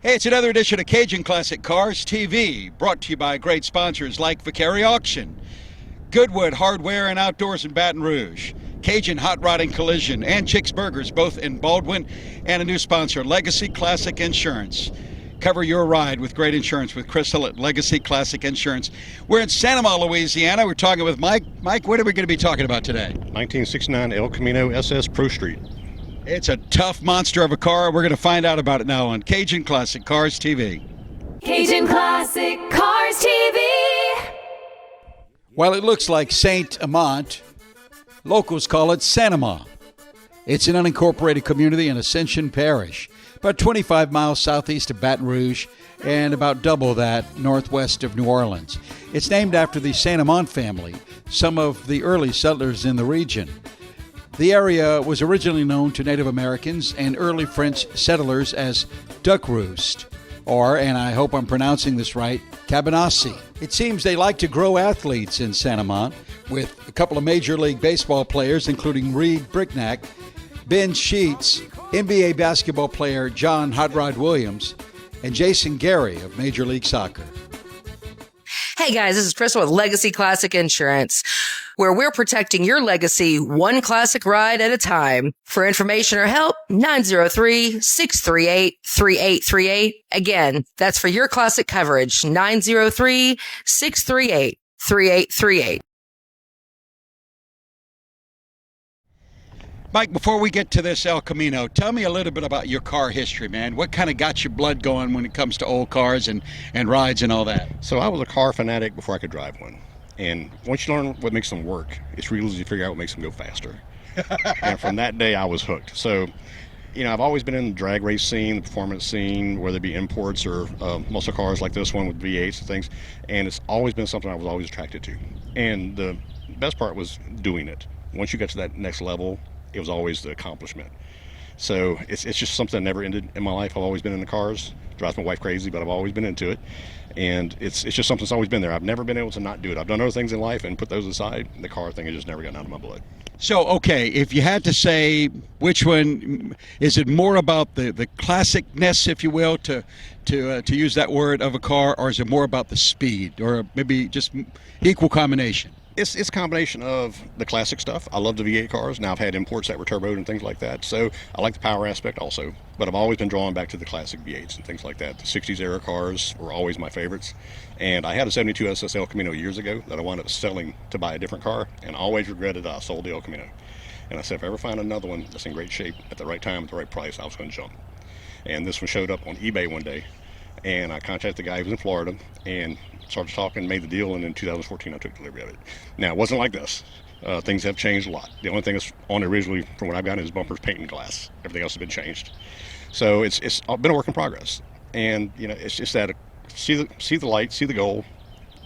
Hey, it's another edition of Cajun Classic Cars TV, brought to you by great sponsors like Vicari Auction, Goodwood Hardware and Outdoors in Baton Rouge, Cajunhotrod and Collision, and Chick's Burgers, both in Baldwin, and a new sponsor, Legacy Classic Insurance. Cover your ride with great insurance with Crystal at Legacy Classic Insurance. We're in Santa Maria, Louisiana. We're talking with Mike. Mike, what are we going to be talking about today? 1969 El Camino SS Pro Street. It's a tough monster of a car. We're going to find out about it now on Cajun Classic Cars TV. Cajun Classic Cars TV. While it looks like Saint Amant, locals call it Santa Maria. It's an unincorporated community in Ascension Parish, about 25 miles southeast of Baton Rouge and about double that northwest of New Orleans. It's named after the Saint Amant family, some of the early settlers in the region. The area was originally known to Native Americans and early French settlers as Duck Roost, or, and I hope I'm pronouncing this right, Cabanassi. It seems they like to grow athletes in Santa Maria, with a couple of Major League Baseball players, including Reed Bricknack, Ben Sheets, NBA basketball player John Hot Rod Williams, and Jason Gary of Major League Soccer. Hey guys, this is Crystal with Legacy Classic Insurance, where we're protecting your legacy one classic ride at a time. For information or help, 903-638-3838. Again, that's for your classic coverage, 903-638-3838. Mike, before we get to this El Camino, tell me a little bit about your car history, man. What kind of got your blood going when it comes to old cars and rides and all that? So I was a car fanatic before I could drive one. And once you learn what makes them work, it's real easy to figure out what makes them go faster. And from that day, I was hooked. So, you know, I've always been in the drag race scene, the performance scene, whether it be imports or muscle cars like this one with V8s and things. And it's always been something I was always attracted to. And the best part was doing it. Once you get to that next level, it was always the accomplishment. So it's just something that never ended in my life. I've always been in the cars. Drives my wife crazy, but I've always been into it. And it's just something that's always been there. I've never been able to not do it. I've done other things in life and put those aside. The car thing has just never gotten out of my blood. So, okay, if you had to say which one, is it more about the classicness, if you will, to use that word, of a car, or is it more about the speed, or maybe just equal combination? It's a combination of the classic stuff. I love the V8 cars. Now I've had imports that were turboed and things like that. So I like the power aspect also. But I've always been drawn back to the classic V8s and things like that. The 60s era cars were always my favorites. And I had a 72 SS El Camino years ago that I wound up selling to buy a different car. And I always regretted that I sold the El Camino. And I said, if I ever find another one that's in great shape at the right time, at the right price, I was going to jump. And this one showed up on eBay one day. And I contacted the guy who was in Florida and started talking, made the deal, and in 2014 I took delivery of it. Now, it wasn't like this. Things have changed a lot. The only thing that's on it originally, from what I've gotten, is bumpers, paint, and glass. Everything else has been changed. So it's been a work in progress. And, you know, it's just that see the light, see the goal,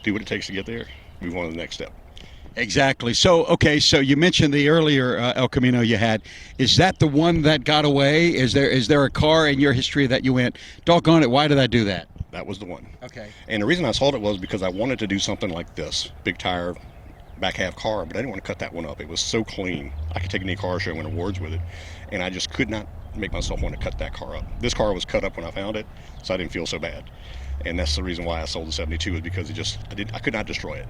do what it takes to get there, move on to the next step. Exactly. So, okay, so you mentioned the earlier El Camino you had. Is that the one that got away? Is there a car in your history that you went, doggone it, why did I do that? That was the one. Okay. And the reason I sold it was because I wanted to do something like this, big tire, back half car, but I didn't want to cut that one up. It was so clean. I could take any car show and win awards with it, and I just could not make myself want to cut that car up. This car was cut up when I found it, so I didn't feel so bad. And that's the reason why I sold the 72, is because I could not destroy it.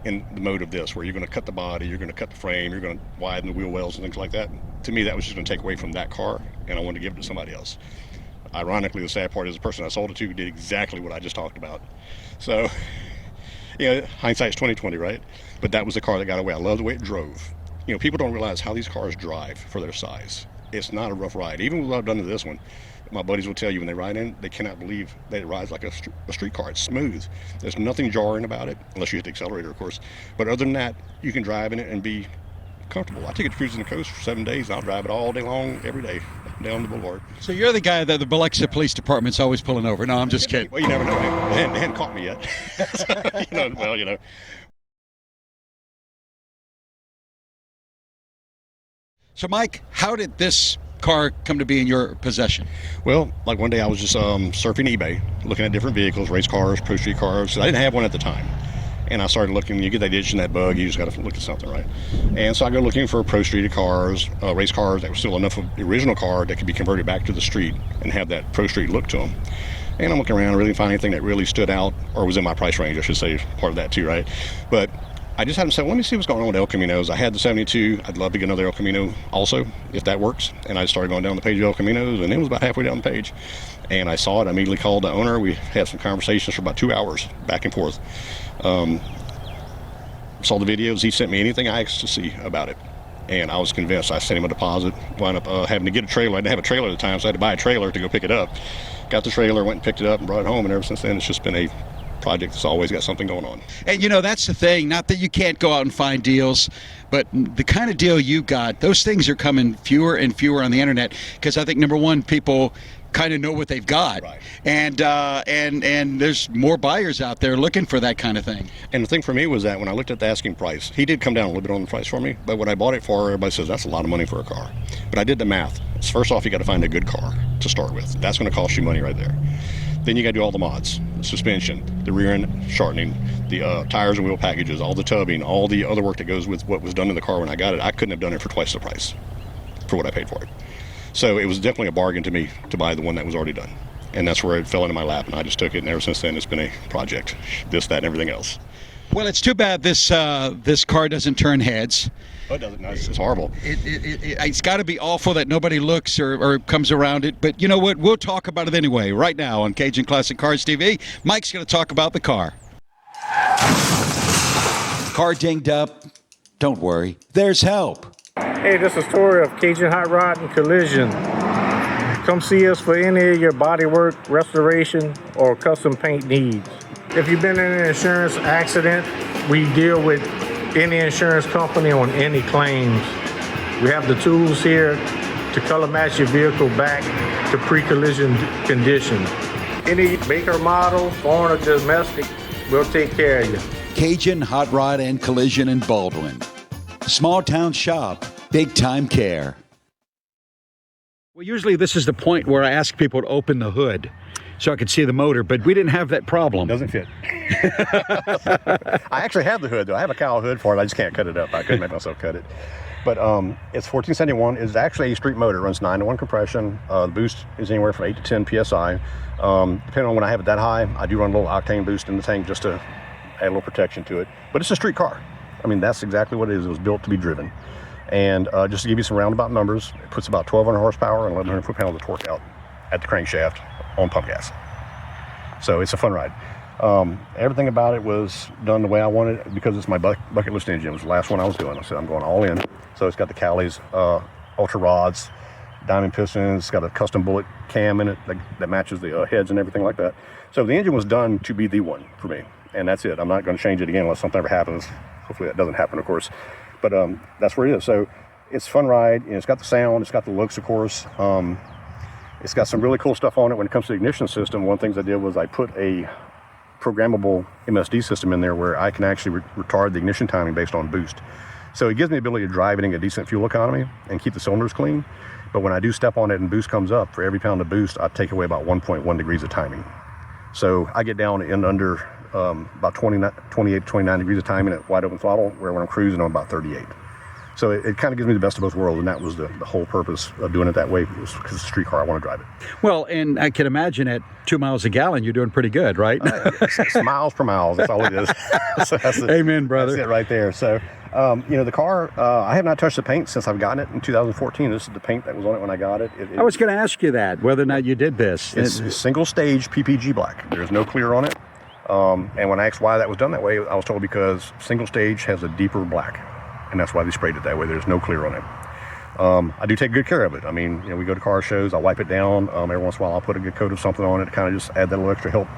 In the mode of this, where you're going to cut the body, you're going to cut the frame, you're going to widen the wheel wells and things like that. To me, that was just going to take away from that car, and I wanted to give it to somebody else. Ironically, the sad part is the person I sold it to did exactly what I just talked about. So, you know, hindsight's 20/20, right? But that was the car that got away. I love the way it drove. You know, people don't realize how these cars drive for their size. It's not a rough ride. Even with what I've done to this one, my buddies will tell you when they ride in, they cannot believe that it rides like a street car. It's smooth. There's nothing jarring about it, unless you hit the accelerator, of course. But other than that, you can drive in it and be comfortable. I take it to cruising the coast for 7 days, and I'll drive it all day long, every day, down the boulevard. So you're the guy that the Biloxi Police Department's always pulling over. No, I'm just kidding. Well, you never know. They hadn't caught me yet. You know. So, Mike, how did this car come to be in your possession? Well, like one day I was just surfing eBay, looking at different vehicles, race cars, pro street cars. I didn't have one at the time. And I started looking. You get that itch and that bug, you just got to look at something, right? And so I go looking for pro streeted cars, race cars that were still enough of the original car that could be converted back to the street and have that pro street look to them. And I'm looking around, really find anything that really stood out, or was in my price range, I should say, part of that too, right? But I just had to say, let me see what's going on with El Caminos. I had the 72. I'd love to get another El Camino also, if that works. And I started going down the page of El Caminos, and it was about halfway down the page. And I saw it. I immediately called the owner. We had some conversations for about 2 hours, back and forth. Saw the videos. He sent me anything I asked to see about it. And I was convinced. I sent him a deposit. Wound up having to get a trailer. I didn't have a trailer at the time, so I had to buy a trailer to go pick it up. Got the trailer, went and picked it up and brought it home. And ever since then, it's just been a project that's always got something going on. And that's the thing, not that you can't go out and find deals, but the kind of deal you got, those things are coming fewer and fewer on the internet, because I think, number one, people kind of know what they've got, right. and there's more buyers out there looking for that kind of thing. And the thing for me was that when I looked at the asking price, he did come down a little bit on the price for me, but when I bought it for, everybody says that's a lot of money for a car. But I did the math. First off, you got to find a good car to start with. That's going to cost you money right there. Then you got to do all the mods, the suspension, the rear end shortening, the tires and wheel packages, all the tubbing, all the other work that goes with what was done in the car when I got it. I couldn't have done it for twice the price for what I paid for it. So it was definitely a bargain to me to buy the one that was already done. And that's where it fell into my lap, and I just took it, and ever since then it's been a project, this, that, and everything else. Well, it's too bad this car doesn't turn heads. Oh, it doesn't. No, it's horrible. It's got to be awful that nobody looks or comes around it. But you know what? We'll talk about it anyway. Right now on Cajun Classic Cars TV, Mike's going to talk about the car. Car dinged up. Don't worry. There's help. Hey, this is Tori of Cajunhotrod and Collision. Come see us for any of your bodywork, restoration, or custom paint needs. If you've been in an insurance accident, we deal with any insurance company on any claims. We have the tools here to color match your vehicle back to pre-collision condition. Any maker model, foreign or domestic, we'll take care of you. Cajun Hot Rod and Collision in Baldwin. Small town shop, big time care. Well, usually this is the point where I ask people to open the hood so I could see the motor, but we didn't have that problem. Doesn't fit. I actually have the hood, though. I have a cowl hood for it. I just can't cut it up. I couldn't make myself cut it. But it's 1471. It's actually a street motor. It runs 9-to-1 compression. The boost is anywhere from 8 to 10 PSI. Depending on when I have it that high, I do run a little octane boost in the tank just to add a little protection to it. But it's a street car. I mean, that's exactly what it is. It was built to be driven. And just to give you some roundabout numbers, it puts about 1,200 horsepower and 1,100 foot-pounds of torque out at the crankshaft on pump gas. So it's a fun ride. Everything about it was done the way I wanted it because it's my bucket list engine. It was the last one I was doing. I said I'm going all in. So it's got the Cali's ultra rods, diamond pistons. It's got a custom bullet cam in it that matches the heads and everything like that. So the engine was done to be the one for me, and that's it. I'm not going to change it again unless something ever happens. Hopefully that doesn't happen, of course. But that's where it is. So it's a fun ride. It's got the sound. It's got the looks, of course. It's got some really cool stuff on it. When it comes to the ignition system, one of the things I did was I put a programmable MSD system in there where I can actually retard the ignition timing based on boost. So it gives me the ability to drive it in a decent fuel economy and keep the cylinders clean. But when I do step on it and boost comes up, for every pound of boost, I take away about 1.1 degrees of timing. So I get down in under about 28, 29 degrees of timing at wide open throttle, where when I'm cruising, I'm about 38. So it kind of gives me the best of both worlds, and that was the whole purpose of doing it that way, was because it's a street car, I want to drive it. Well, and I can imagine at 2 miles a gallon, you're doing pretty good, right? It's miles per mile, that's all it is. So Amen, brother. That's it right there. So, the car, I have not touched the paint since I've gotten it in 2014. This is the paint that was on it when I got it. I was going to ask you that, whether or not you did this. It's single stage PPG black. There's no clear on it. And when I asked why that was done that way, I was told because single stage has a deeper black. And that's why they sprayed it that way. There's no clear on it. I do take good care of it. I mean, we go to car shows, I wipe it down. Every once in a while, I'll put a good coat of something on it to kind of just add that little extra help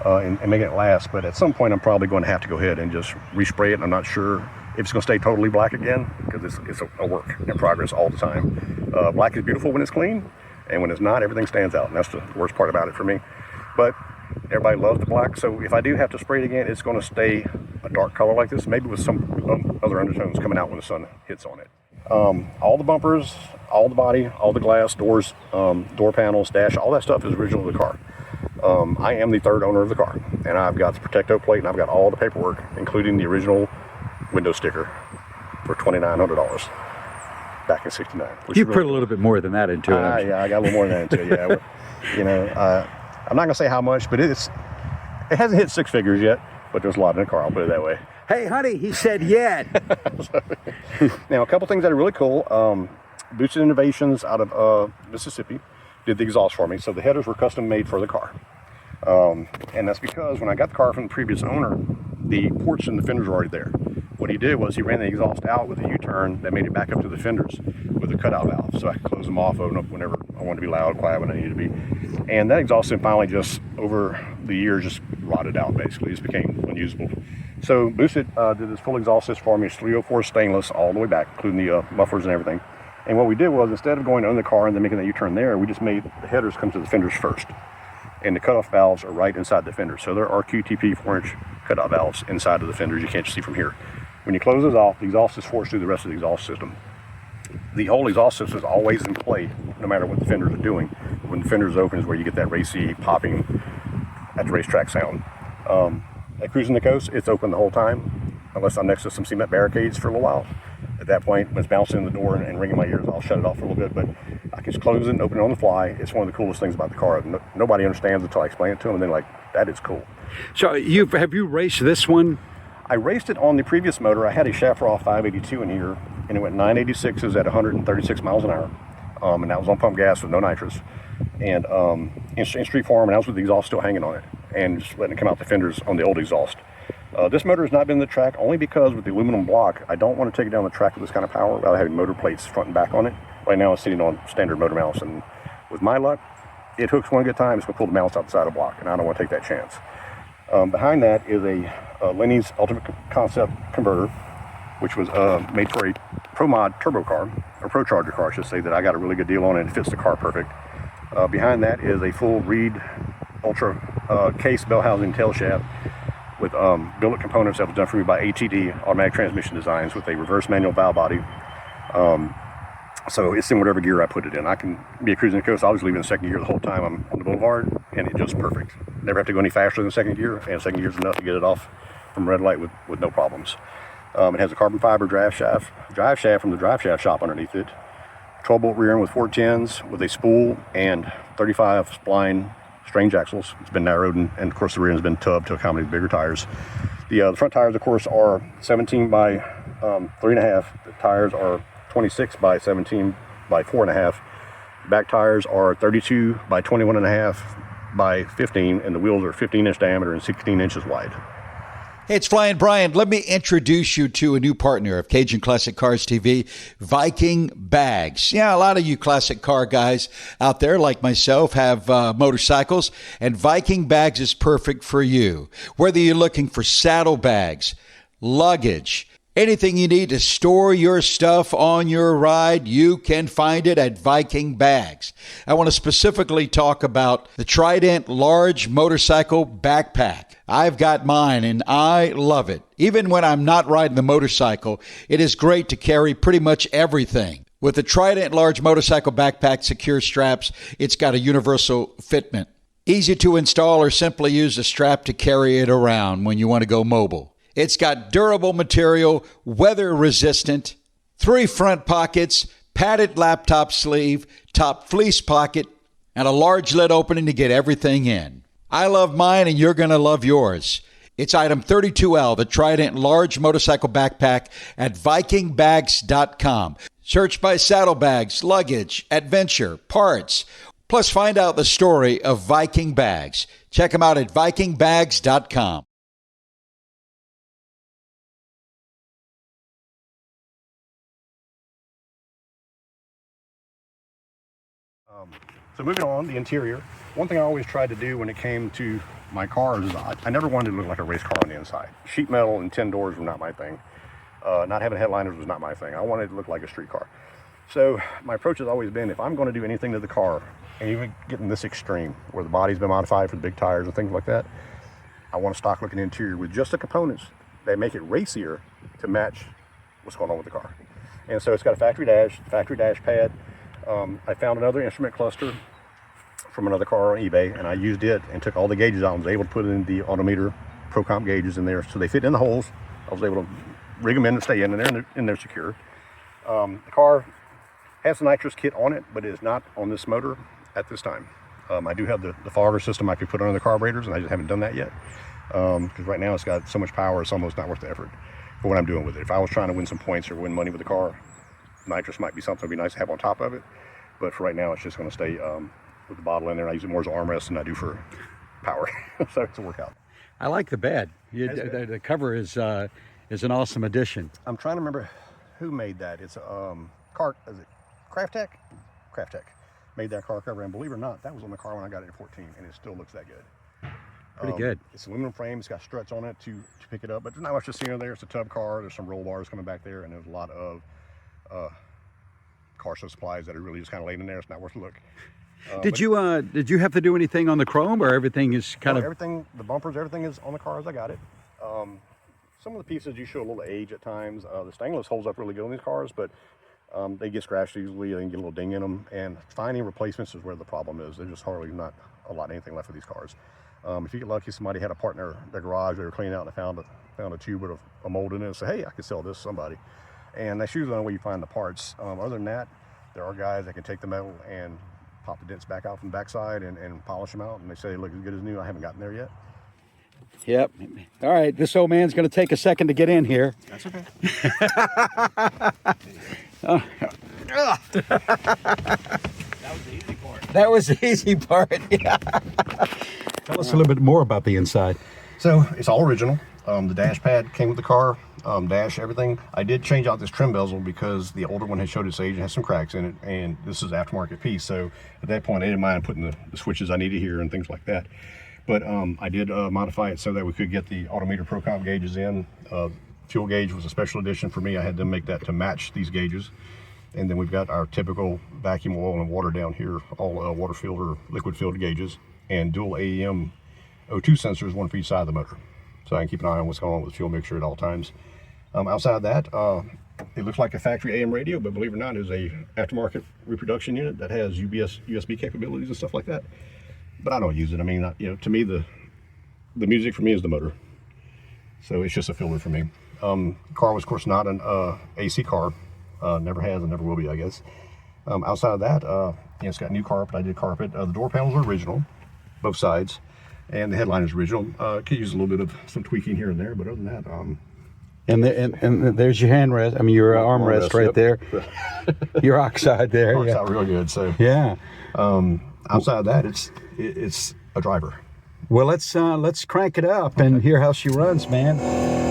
and making it last. But at some point, I'm probably going to have to go ahead and just respray it. I'm not sure if it's going to stay totally black again, because it's a work in progress all the time. Black is beautiful when it's clean, and when it's not, everything stands out. And that's the worst part about it for me. But everybody loves the black, so if I do have to spray it again, it's going to stay a dark color like this, maybe with some other undertones coming out when the sun hits on it. All the bumpers, all the body, all the glass, doors, door panels, dash, all that stuff is original to the car. I am the third owner of the car, and I've got the Protecto plate, and I've got all the paperwork, including the original window sticker, for $2,900 back in '69. You put a little bit more than that into it. Yeah, I got a little more than that into it. Yeah, you know, I'm not gonna say how much, but it hasn't hit six figures yet. But there's a lot in the car. I'll put it that way. Hey, honey, he said yet. Now, a couple things that are really cool. Boosted Innovations out of Mississippi did the exhaust for me, so the headers were custom made for the car. And that's because when I got the car from the previous owner, the ports and the fenders were already there. What he did was he ran the exhaust out with a U-turn that made it back up to the fenders with a cutout valve, so I could close them off, open up whenever I wanted to be loud, quiet when I needed to be. And that exhaust then finally just, over the years, just rotted out basically. It just became unusable. So Boosted did this full exhaust system for me. It's 304 stainless all the way back, including the mufflers and everything. And what we did was, instead of going under the car and then making that U-turn there, we just made the headers come to the fenders first. And the cutoff valves are right inside the fenders. So there are QTP 4-inch cutout valves inside of the fenders. You can't see from here. When you close those off, the exhaust is forced through the rest of the exhaust system. The whole exhaust system is always in play, no matter what the fenders are doing. When the fenders open is where you get that racy popping at the racetrack sound. At Cruising the Coast, it's open the whole time, unless I'm next to some cement barricades for a little while. At that point, when it's bouncing in the door and ringing my ears, I'll shut it off for a little bit, but I can just close it and open it on the fly. It's one of the coolest things about the car. Nobody understands until I explain it to them, and they're like, that is cool. So have you raced this one? I raced it on the previous motor. I had a Shafroth 582 in here, and it went 986s at 136 miles an hour. And that was on pump gas with no nitrous. And in street farm, and I was with the exhaust still hanging on it, and just letting it come out the fenders on the old exhaust. This motor has not been in the track only because with the aluminum block, I don't want to take it down the track with this kind of power without having motor plates front and back on it. Right now it's sitting on standard motor mounts, and with my luck, it hooks one good time, it's going to pull the mounts out the side of the block, and I don't want to take that chance. Behind that is a Lenny's Ultimate Concept converter, which was made for a Pro Mod turbo car, or Pro Charger car, I should say, that I got a really good deal on, and it fits the car perfect. Behind that is a full Reed Ultra case bell housing tail shaft with billet components that was done for me by ATD, Automatic Transmission Designs, with a reverse manual valve body. So it's in whatever gear I put it in. I can be a Cruising the Coast. I was leaving in second gear the whole time I'm on the boulevard, and it's just perfect. Never have to go any faster than second gear, and second gear is enough to get it off from red light with no problems. It has a carbon fiber drive shaft from the drive shaft shop underneath it. 12-bolt rear end with 410s with a spool and 35 spline strange axles. It's been narrowed, and of course the rear end's been tubbed to accommodate bigger tires. The front tires, of course, are 17 by 3.5. The tires are 26 by 17 by 4.5. Back tires are 32 by 21.5 by 15, and the wheels are 15-inch diameter and 16 inches wide. Hey, it's Flying Brian. Let me introduce you to a new partner of Cajun Classic Cars TV, Viking Bags. Yeah, a lot of you classic car guys out there, like myself, have motorcycles, and Viking Bags is perfect for you. Whether you're looking for saddlebags, luggage, anything you need to store your stuff on your ride, you can find it at Viking Bags. I want to specifically talk about the Trident large motorcycle backpack. I've got mine and I love it. Even when I'm not riding the motorcycle, it is great to carry pretty much everything. With the Trident large motorcycle backpack secure straps, it's got a universal fitment. Easy to install, or simply use the strap to carry it around when you want to go mobile. It's got durable material, weather resistant, 3 front pockets, padded laptop sleeve, top fleece pocket, and a large lid opening to get everything in. I love mine, and you're going to love yours. It's item 32L, the Trident large motorcycle backpack, at vikingbags.com. Search by saddlebags, luggage, adventure, parts. Plus, find out the story of Viking Bags. Check them out at vikingbags.com. So moving on, the interior. One thing I always tried to do when it came to my cars is I never wanted to look like a race car on the inside. Sheet metal and 10 doors were not my thing. Not having headliners was not my thing. I wanted it to look like a street car. So my approach has always been, if I'm going to do anything to the car, and even getting this extreme, where the body's been modified for the big tires and things like that, I want a stock looking interior with just the components that make it racier to match what's going on with the car. And so it's got a factory dash pad. I found another instrument cluster from another car on eBay, and I used it and took all the gauges out and was able to put in the Autometer Pro Comp gauges in there, so they fit in the holes. I was able to rig them in and stay in, and they're secure. The car has a nitrous kit on it, but it is not on this motor at this time. I do have the fogger system I could put on the carburetors, and I just haven't done that yet. Because right now it's got so much power, it's almost not worth the effort for what I'm doing with it. If I was trying to win some points or win money with the car, nitrous might be something that'd be nice to have on top of it. But for right now, it's just going to stay with the bottle in there. I use it more as an armrest than I do for power. So it's a workout. I like the bed. The cover is an awesome addition. I'm trying to remember who made that. It's a car. Is it Crafttech? Crafttech made that car cover, and believe it or not, that was on the car when I got it at 14, and it still looks that good. Pretty good. It's aluminum frame. It's got struts on it to pick it up, but there's not much to see in there. It's a tub car. There's some roll bars coming back there, and there's a lot of car show supplies that are really just kind of laying in there. It's not worth a look. Did you have to do anything on the chrome, or everything is kind of everything? The bumpers, everything is on the car as I got it. Some of the pieces do show a little age at times. The stainless holds up really good on these cars, but they get scratched easily. They can get a little ding in them, and finding replacements is where the problem is. There's just hardly not a lot of anything left of these cars. If you get lucky, somebody had a part in their garage, they were cleaning out and found a tube with a mold in it and say, hey, I could sell this to somebody. And that's usually the only way you find the parts. Other than that, there are guys that can take the metal and pop the dents back out from the backside and polish them out, and they say they look as good as new. I haven't gotten there yet. Yep. All right, this old man's going to take a second to get in here. That's okay. That was the easy part. Yeah. Tell us a little bit more about the inside. So it's all original. The dash pad came with the car, dash, everything. I did change out this trim bezel because the older one had showed its age and had some cracks in it, and this is an aftermarket piece. So at that point, I didn't mind putting the switches I needed here and things like that. But I did modify it so that we could get the Autometer Pro Comp gauges in. Fuel gauge was a special edition for me. I had them make that to match these gauges. And then we've got our typical vacuum oil and water down here, all water filled or liquid filled gauges, and dual AEM O2 sensors, one for each side of the motor. So I can keep an eye on what's going on with the fuel mixture at all times. Outside of that, it looks like a factory AM radio, but believe it or not, it's a aftermarket reproduction unit that has USB capabilities and stuff like that. But I don't use it. I mean, to me, the music for me is the motor. So it's just a filler for me. The car was, of course, not an AC car. Never has and never will be, I guess. Outside of that, it's got new carpet. I did carpet. The door panels are original, both sides, and the headliner is original. Could use a little bit of some tweaking here and there, but other than that, and there's your hand rest. I mean, your armrest right yep. there. Your oxide there. Works out real good. So yeah. Outside of that, it's a driver. Well, let's crank it up and hear how she runs, man.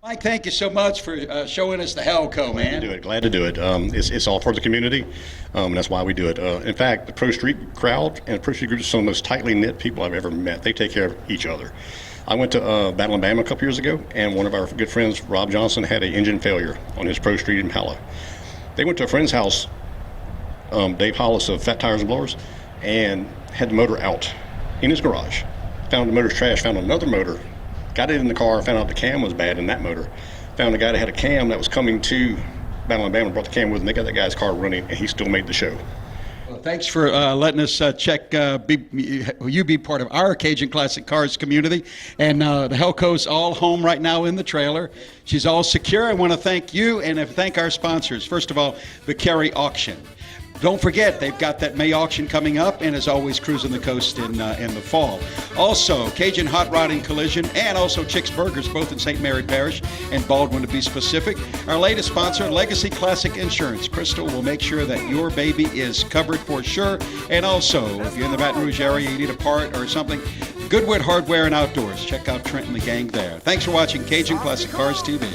Mike, thank you so much for showing us the Helco, man. Glad to do it. It's all for the community, and that's why we do it. In fact, the Pro Street crowd and Pro Street group are some of the most tightly knit people I've ever met. They take care of each other. I went to Baton, Alabama a couple years ago, and one of our good friends, Rob Johnson, had an engine failure on his Pro Street Impala. They went to a friend's house, Dave Hollis of Fat Tires and Blowers, and had the motor out in his garage. Found the motor's trash, found another motor, got it in the car, found out the cam was bad in that motor. Found a guy that had a cam that was coming to Baton, Alabama, brought the cam with him. They got that guy's car running, and he still made the show. Well, thanks for letting us check, be part of our Cajun Classic Cars community. And the Helco's all home right now in the trailer. She's all secure. I want to thank you and thank our sponsors. First of all, Vicari Auction. Don't forget, they've got that May auction coming up, and as always, cruising the coast in the fall. Also, Cajunhotrod and Collision, and also Chick's Burgers, both in St. Mary Parish and Baldwin, to be specific. Our latest sponsor, Legacy Classic Insurance. Crystal will make sure that your baby is covered for sure. And also, if you're in the Baton Rouge area, you need a part or something, Goodwood Hardware and Outdoors. Check out Trent and the gang there. Thanks for watching Cajun Classic Cars TV.